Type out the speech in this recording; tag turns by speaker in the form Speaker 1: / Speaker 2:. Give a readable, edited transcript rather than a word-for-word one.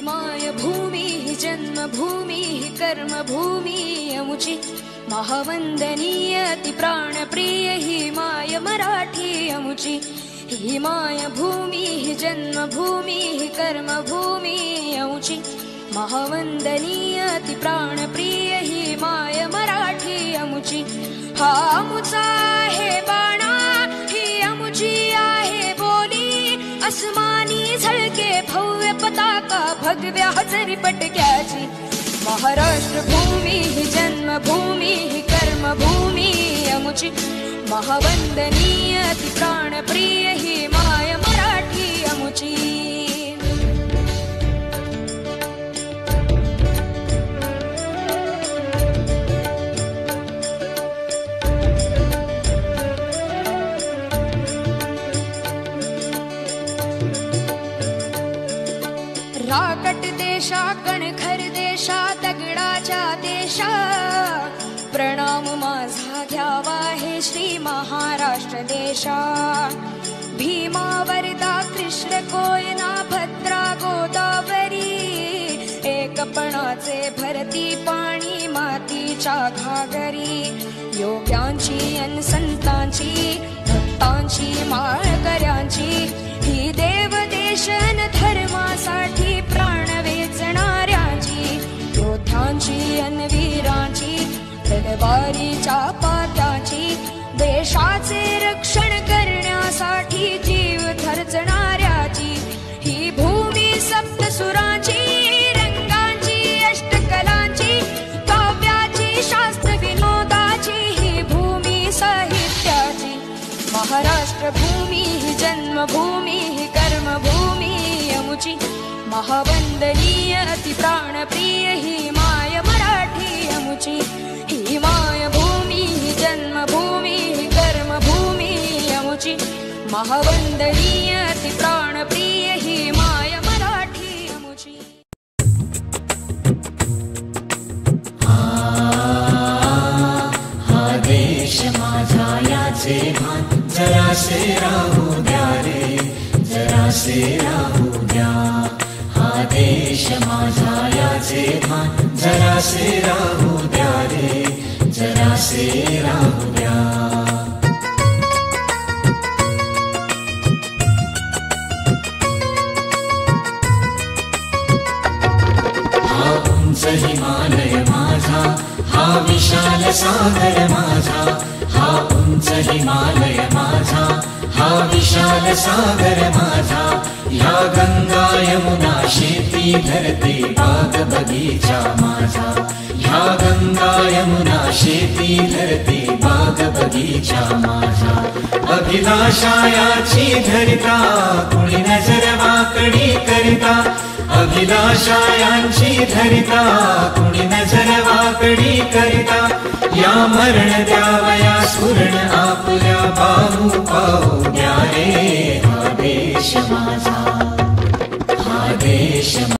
Speaker 1: माय भूमी जन्मभूमी कर्मभूमी अमुची महावंदनीय अति प्राणप्रिय ही माय मराठी अमुची ही माय भूमी जन्मभूमी कर्मभूमी अमुची महावंदनीय अति प्राणप्रिय ही माय मराठी अमुची हा अमुचा आहे बाणा ही अमुची आहे बोली अस्मानी झळके भव्य पताका भगव्या हजरी पटक्याची महाराष्ट्र भूमी ही जन्मभूमी ही कर्मभूमी अमुची महावंदनीय अति प्राणप्रिय ही माय मराठी अमुची राकट देशा कणखर देशा दगडाच्या देशा प्रणाम माझा घ्यावा हे श्री महाराष्ट्र देशा भीमा वरदा कृष्ण कोयना भद्रा गोदावरी एकपणाचे भरती पाणी मातीच्या घागरी योग्यांची अन संतांची भक्तांची माळकऱ्यांची ही देव देशन धर्मासाठी प्राण वेचणाऱ्यांची योद्ध्यांची अन वीरांची तलवारीच्या पात्याची देशाचे रक्षण करण्यासाठी जीव खर्चणाऱ्याची ही भूमी सप्तसुरांची रंगांची अष्टकलांची काव्याची शास्त्र विनोदाची ही भूमी साहित्याची महाराष्ट्र भूमी ही जन्मभूमी ही कर्मभूमी अमुची महावंदनीय अति प्राणप्रिय ही माय मराठी अमुची ही माय भूमी ही जन्मभूमी ही कर्मभूमी अमुची महावंदनीय अति प्राणप्रिय ही माय मराठी अमुची
Speaker 2: हा देश माझा याचे भान जरासे राहू द्या रे जरासे राहू द्या हा देश माझा याचे भान जरासे राहू द्या रे जरासे राहू द्या हा उंच हिमालय माझा हा विशाल सागर माझा हा उंच हिमालय माझा हा विशाल सागर माझा ह्या गंगा यमुना शेती धरती बाग बगीचा माझा ह्या गंगा यमुना शेती धरती बाग बगीचा माझा अभिलाषायाची धरिता कुणी नजर वाकडी करिता अभिलाषायांची धरिता कुणी नजर वाकडी करिता या मरण द्यावया स्फुरण आपल्या पाहू पाहू द्या रे हा देश माझा हा देश